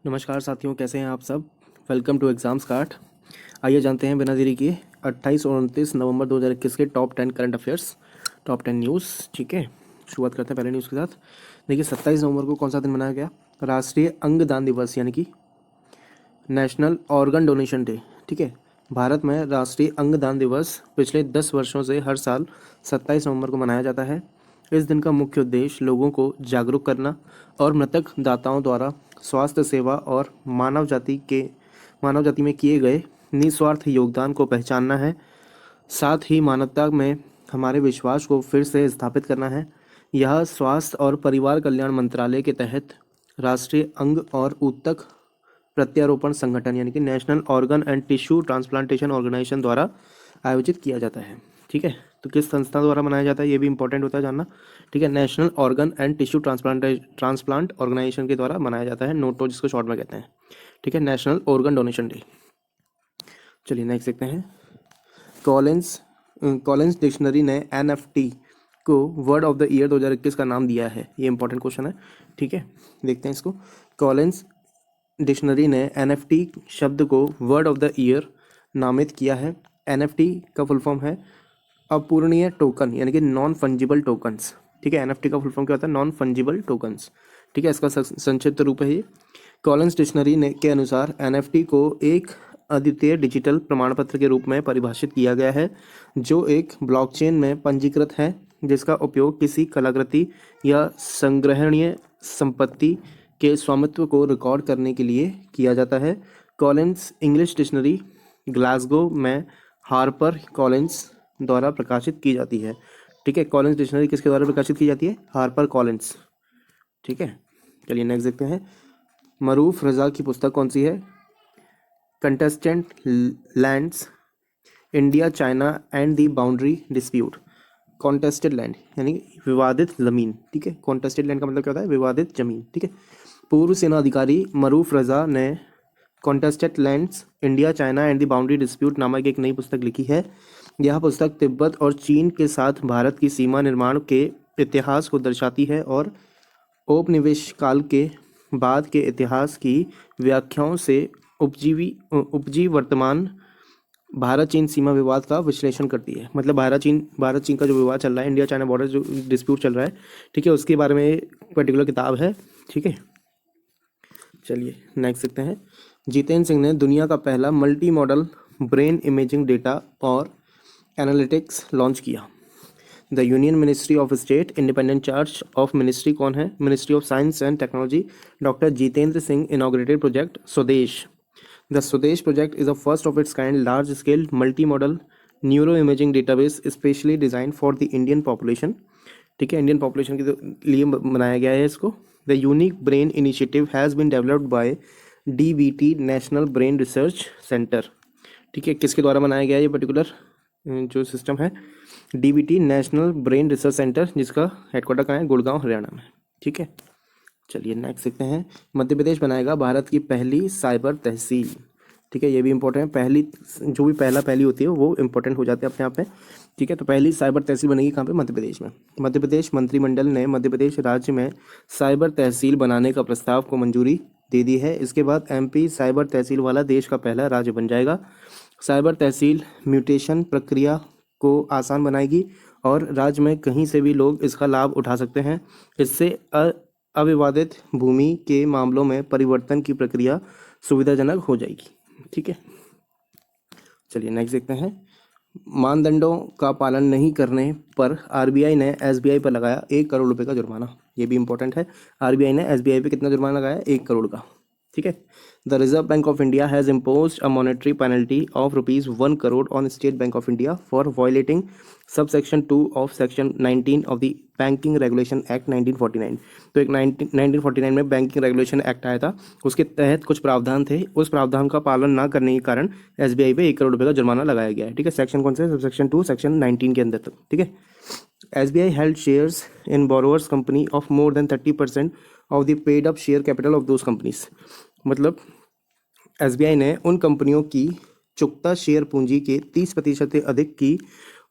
नमस्कार साथियों, कैसे हैं आप सब। Welcome to exams card. आइए जानते हैं बिना देरी किए 28 और 29 नवंबर 2021 के top 10 current affairs, top 10 news. ठीक है, शुरुआत करते हैं पहले न्यूज़ के साथ। देखिए 27 नवंबर को कौन सा दिन मनाया गया? राष्ट्रीय अंगदान दिवस यानी कि नेशनल ऑर्गन डोनेशन डे। ठीक है, भारत में राष्ट्रीय अंगदान दिवस पिछले 10 वर्षों से हर साल 27 नवंबर को मनाया जाता है। इस दिन का मुख्य उद्देश्य लोगों को जागरूक करना और मृतक दाताओं द्वारा स्वास्थ्य सेवा और मानव जाति में किए गए निस्वार्थ योगदान को पहचानना है। साथ ही मानवता में हमारे विश्वास को फिर से स्थापित करना है। यह स्वास्थ्य और परिवार कल्याण मंत्रालय के तहत राष्ट्रीय अंग और ऊतक प्रत्यारोपण संगठन यानी कि national organ and tissue transplantation organisation द्वारा आयोजित किया जाता है। ठीक है, तो किस संस्था द्वारा मनाया जाता है ये भी इंपॉर्टेंट होता है जानना। ठीक है, national organ and tissue transplant organisation के द्वारा मनाया जाता है, नोटो जिसको शॉर्ट में कहते हैं। ठीक है, नेशनल ऑर्गन डोनेशन डे। चलिए नेक्स्ट देखते हैं। कॉलिंस डिक्शनरी ने NFT को वर्ड ऑफ द ईयर 2021 का नाम दिया है। ये इंपॉर्टेंट क्वेश्चन है। ठीक है, देखते हैं इसको। कॉलिंस डिक्शनरी ने NFT शब्द को वर्ड ऑफ द ईयर नामित किया है। NFT का फुल फॉर्म है अपूरणीय टोकन यानी कि नॉन फंजिबल टोकन्स। ठीक है, NFT का फुल फॉर्म क्या होता है? Non fungible tokens. ठीक है, इसका संक्षिप्त रूप है ये। कॉलिंस डिक्शनरी ने के अनुसार NFT को एक अद्वितीय डिजिटल प्रमाण पत्र के रूप में परिभाषित किया गया है जो एक ब्लॉकचेन में पंजीकृत है, जिसका उपयोग किसी कलाकृति या संग्रहणीय संपत्ति के स्वामित्व को रिकॉर्ड करने के लिए किया जाता है। कॉलिंस इंग्लिश डिक्शनरी ग्लासगो में हार्पर कॉलिंस द्वारा प्रकाशित की जाती है। ठीक है, कॉलिंस डिक्शनरी किसके द्वारा प्रकाशित की जाती है? Harper Collins. ठीक है, चलिए नेक्स्ट देखते हैं। मरूफ रजा की पुस्तक कौन सी है? Contestant lands, India China and the boundary dispute. Contested land यानी विवादित ज़मीन। ठीक है, कॉन्टेस्टेड लैंड का मतलब क्या होता है? विवादित ज़मीन। ठीक है, पूर्व सेना अधिकारी मरूफ रजा ने contested lands, India China and the boundary dispute नामक एक नई पुस्तक लिखी है। यह पुस्तक तिब्बत और चीन के साथ भारत की सीमा निर्माण के इतिहास को दर्शाती है और औपनिवेश काल के बाद के इतिहास की व्याख्याओं से उपजी वर्तमान भारत चीन सीमा विवाद का विश्लेषण करती है। मतलब भारत चीन का जो विवाद चल रहा है, इंडिया चाइना बॉर्डर जो डिस्प्यूट चल रहा है, ठीक है, उसके बारे में पर्टिकुलर किताब है। ठीक है, चलिए नेक्स्ट देखते हैं। जितेंद्र सिंह ने दुनिया का पहला multi modal brain imaging data और एनालिटिक्स लॉन्च किया। The union ministry of state independent charge of ministry कौन है? Ministry of science and technology. Doctor Jitendra Singh inaugurated project स्वदेश। The Swadesh project is a first of its kind large-scale multimodal neuroimaging database specially designed for the Indian population। ठीक है, Indian population के लिए बनाया गया है इसको। The unique brain initiative has been developed by DBT national brain research centre. ठीक है, किसके द्वारा बनाया गया है ये पर्टिकुलर जो सिस्टम है? DBT national brain research centre, जिसका हेडक्वार्टर कहाँ है? गुड़गांव, हरियाणा में। ठीक है, चलिए नेक्स्ट देखते हैं। मध्य प्रदेश बनाएगा भारत की पहली साइबर तहसील। ठीक है, ये भी इंपॉर्टेंट है। पहली जो भी पहली होती है वो इंपॉर्टेंट हो जाते हैं अपने आप में। ठीक है, तो पहली साइबर तहसील बनेगी कहाँ पे? मध्य प्रदेश में। मध्य प्रदेश मंत्रिमंडल ने मध्य प्रदेश राज्य में साइबर तहसील बनाने का प्रस्ताव को मंजूरी दे दी है। इसके बाद MP साइबर तहसील वाला देश का पहला राज्य बन जाएगा। साइबर तहसील म्यूटेशन प्रक्रिया को आसान बनाएगी और राज्य में कहीं से भी लोग इसका लाभ उठा सकते हैं। इससे अविवादित भूमि के मामलों में परिवर्तन की प्रक्रिया सुविधाजनक हो जाएगी। ठीक है, चलिए नेक्स्ट देखते हैं। मानदंडों का पालन नहीं करने पर RBI ने SBI पर लगाया 1 करोड़ रुपए का जुर्माना। ये भी इंपॉर्टेंट है। RBI ने SBI पे कितना जुर्माना लगाया? 1 करोड़ का। ठीक है, the reserve bank of India has imposed a monetary penalty of ₹1 crore on state bank of India for violating subsection 2 of section 19 of the banking regulation act 1949। तो एक 1949 में बैंकिंग रेगुलेशन एक्ट आया था, उसके तहत कुछ प्रावधान थे, उस प्रावधान का पालन ना करने के कारण SBI पे 1 करोड़ रुपए का जुर्माना लगाया गया है। ठीक है, सेक्शन कौन से? सबसेक्शन 2 सेक्शन 19 के अंदर तक। ठीक है, SBI held shares in borrowers company of more than 30% of the paid up share capital of those companies। मतलब SBI ने उन कंपनियों की चुकता शेयर पूंजी के 30% से अधिक की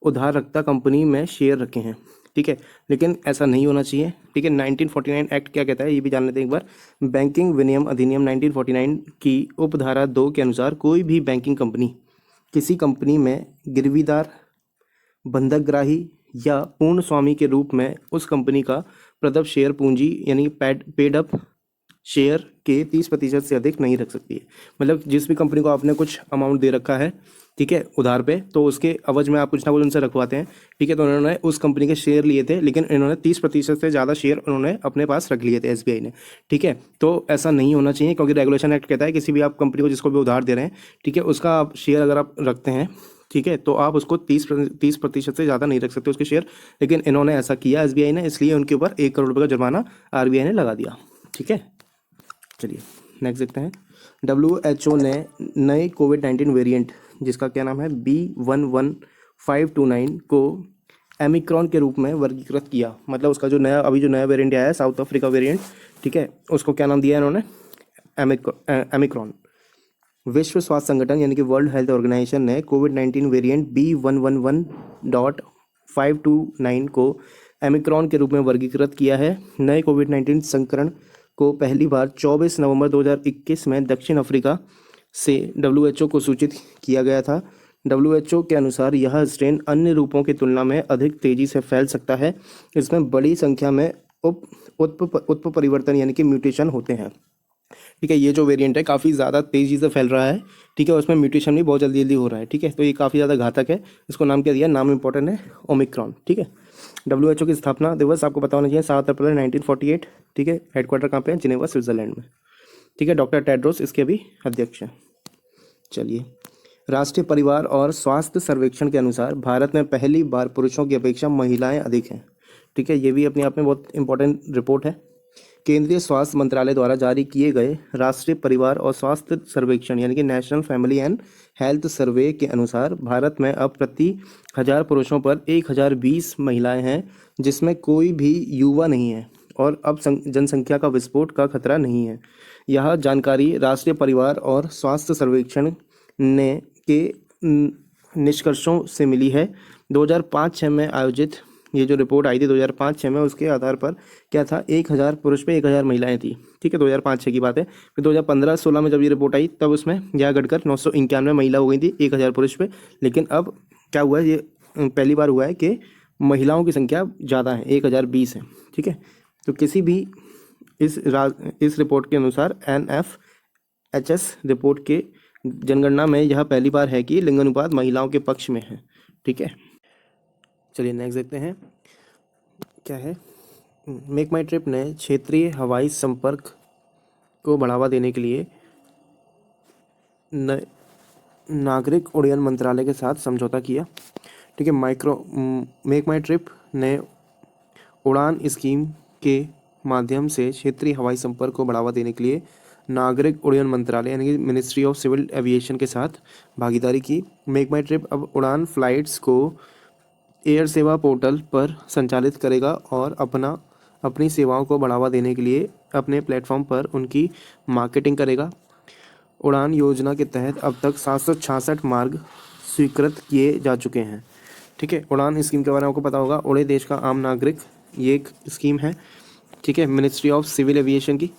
उधार रखता कंपनी में शेयर रखे हैं। ठीक है, लेकिन ऐसा नहीं होना चाहिए। ठीक है, 1949 एक्ट क्या कहता है ये भी जान लेते हैं एक बार। बैंकिंग विनियम अधिनियम 1949 की उपधारा 2 के अनुसार कोई भी बैंकिंग कंपनी किसी कंपनी में गिरवीदार, बंधकग्राही या पूर्ण स्वामी के रूप में उस कंपनी का प्रदत्त शेयर पूंजी यानी पेड अप शेयर के 30% से अधिक नहीं रख सकती है। मतलब जिस भी कंपनी को आपने कुछ अमाउंट दे रखा है, ठीक है, उधार पे, तो उसके अवज में आप कुछ ना कुछ उनसे रखवाते हैं। ठीक है, तो उन्होंने उस कंपनी के शेयर लिए थे, लेकिन इन्होंने 30% से ज़्यादा शेयर उन्होंने अपने पास रख लिए थे एसबीआई ने। ठीक है, तो ऐसा नहीं होना चाहिए, क्योंकि रेगुलेशन एक्ट कहता है किसी भी आप कंपनी को जिसको भी उधार दे रहे हैं, ठीक है, उसका आप शेयर अगर आप रखते हैं, ठीक है, तो आप उसको 30% से ज़्यादा नहीं रख सकते उसके शेयर। लेकिन इन्होंने ऐसा किया एसबीआई ने, इसलिए उनके ऊपर 1 करोड़ रुपये का जुर्माना आरबीआई ने लगा दिया। ठीक है, चलिए नेक्स्ट देखते हैं। WHO ने नए कोविड-19 वेरिएंट जिसका क्या नाम है B11529 को एमिक्रॉन के रूप में वर्गीकृत किया। मतलब उसका जो नया वेरिएंट आया है, साउथ अफ्रीका वेरिएंट, ठीक है, उसको क्या नाम दिया है इन्होंने, एमिक्रॉन। विश्व स्वास्थ्य संगठन यानी कि वर्ल्ड हेल्थ ऑर्गेनाइजेशन ने कोविड-19 वेरिएंट B111.529 को एमिक्रॉन के रूप में वर्गीकृत किया है। नए कोविड-19 संस्करण को पहली बार 24 नवंबर 2021 में दक्षिण अफ्रीका से WHO को सूचित किया गया था। WHO के अनुसार यह स्ट्रेन अन्य रूपों की तुलना में अधिक तेजी से फैल सकता है। इसमें बड़ी संख्या में उत्प परिवर्तन यानी कि म्यूटेशन होते हैं। ठीक है, ये जो वेरिएंट है काफ़ी ज़्यादा तेज़ी से फैल रहा है। ठीक है, उसमें म्यूटेशन भी बहुत जल्दी हो रहा है। ठीक है, तो ये काफ़ी ज़्यादा घातक है। इसको नाम क्या दिया, नाम इंपॉर्टेंट है, ओमिक्रॉन। ठीक है, WHO की स्थापना दिवस आपको पता होना चाहिए 7 अप्रैल 1948। ठीक है, हेडक्वार्टर कहाँ पे है, जिनेवा स्विट्जरलैंड में। ठीक है, डॉक्टर टेड्रोस इसके भी अध्यक्ष हैं। चलिए, राष्ट्रीय परिवार और स्वास्थ्य सर्वेक्षण के अनुसार भारत में पहली बार पुरुषों की अपेक्षा महिलाएं अधिक हैं। ठीक है, ये भी अपने आप में बहुत इंपॉर्टेंट रिपोर्ट है। केंद्रीय स्वास्थ्य मंत्रालय द्वारा जारी किए गए राष्ट्रीय परिवार और स्वास्थ्य सर्वेक्षण यानी कि national family and health survey के अनुसार भारत में अब प्रति 1000 पुरुषों पर 1020 महिलाएं हैं, जिसमें कोई भी युवा नहीं है और अब जनसंख्या का विस्फोट का खतरा नहीं है। यह जानकारी राष्ट्रीय परिवार और स्वास्थ्य सर्वेक्षण ने के निष्कर्षों से मिली है। 2005-06 में आयोजित ये जो रिपोर्ट आई थी 2005-06 में, उसके आधार पर क्या था, 1000 पुरुष पे 1000 महिलाएं थी। ठीक है, 2005-06 की बात है। फिर 2015-16 में जब ये रिपोर्ट आई तब उसमें यह घटकर 991 महिला हो गई थी 1000 पुरुष पे। लेकिन अब क्या हुआ है, ये पहली बार हुआ है कि महिलाओं की संख्या ज़्यादा है, 1020 है। ठीक है, तो किसी भी इस रिपोर्ट के अनुसार NFHS रिपोर्ट के जनगणना में यह पहली बार है कि लिंगानुपात महिलाओं के पक्ष में है। ठीक है, चलिए नेक्स्ट देखते हैं क्या है। मेक माई ट्रिप ने क्षेत्रीय हवाई संपर्क को बढ़ावा देने के लिए नागरिक उड्डयन मंत्रालय के साथ समझौता किया। ठीक है, मेक माई ट्रिप ने उड़ान स्कीम के माध्यम से क्षेत्रीय हवाई संपर्क को बढ़ावा देने के लिए नागरिक उड्डयन मंत्रालय यानी कि मिनिस्ट्री ऑफ सिविल एविएशन के साथ भागीदारी की। मेक माई ट्रिप अब उड़ान फ्लाइट्स को एयर सेवा पोर्टल पर संचालित करेगा और अपनी सेवाओं को बढ़ावा देने के लिए अपने प्लेटफॉर्म पर उनकी मार्केटिंग करेगा। उड़ान योजना के तहत अब तक 766 मार्ग स्वीकृत किए जा चुके हैं। ठीक है, उड़ान स्कीम के बारे में आपको पता होगा, उड़े देश का आम नागरिक, ये एक स्कीम है। ठीक है, मिनिस्ट्री ऑफ सिविल एविएशन की।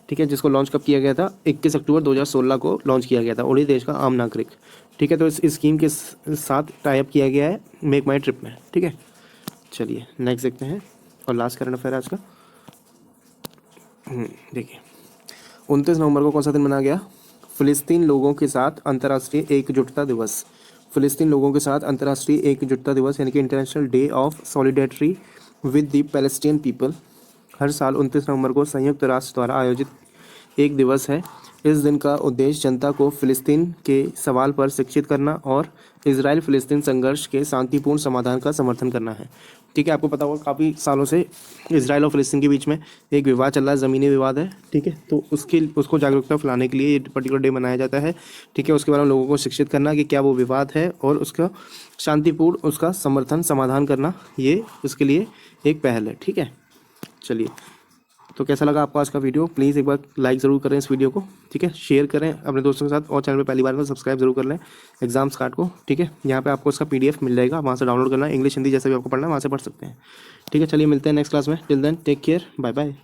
ठीक है, जिसको लॉन्च कब किया गया था, 21 अक्टूबर 2016 को लॉन्च किया गया था, उड़े देश का आम नागरिक। ठीक है, तो इस स्कीम के साथ टाइप किया गया है मेक माई ट्रिप में। ठीक है, चलिए नेक्स्ट देखते हैं और लास्ट करंट अफेयर आज का। देखिए, 29 नवंबर को कौन सा दिन मनाया गया, फ़िलिस्तीन लोगों के साथ अंतर्राष्ट्रीय एकजुटता दिवस। फ़िलिस्तीन लोगों के साथ अंतर्राष्ट्रीय एकजुटता दिवस यानी कि international day of solidarity with the Palestinian people हर साल 29 नवंबर को संयुक्त राष्ट्र द्वारा आयोजित एक दिवस है। इस दिन का उद्देश्य जनता को फ़िलिस्तीन के सवाल पर शिक्षित करना और इजराइल फ़िलिस्तीन संघर्ष के शांतिपूर्ण समाधान का समर्थन करना है। ठीक है, आपको पता होगा काफ़ी सालों से इजराइल और फ़िलिस्तीन के बीच में एक विवाद चल रहा है, ज़मीनी विवाद है। ठीक है, तो उसको जागरूकता फैलाने के लिए ये पर्टिकुलर डे मनाया जाता है। ठीक है, उसके बारे में लोगों को शिक्षित करना कि क्या वो विवाद है और उसका शांतिपूर्ण उसका समर्थन समाधान करना, ये उसके लिए एक पहल है। ठीक है, चलिए तो कैसा लगा आपको आज का वीडियो, प्लीज़ एक बार लाइक ज़रूर करें इस वीडियो को, ठीक है, शेयर करें अपने दोस्तों के साथ, और चैनल पे पहली बार में सब्सक्राइब जरूर कर लें एग्जाम्स कार्ड को, ठीक है। यहाँ पे आपको इसका PDF मिल जाएगा, वहाँ से डाउनलोड करना है, इंग्लिश हिंदी जैसे भी आपको पढ़ना है वहाँ से पढ़ सकते हैं, ठीक है। चलिए मिलते हैं नेक्स्ट क्लास में, till then take care, bye bye.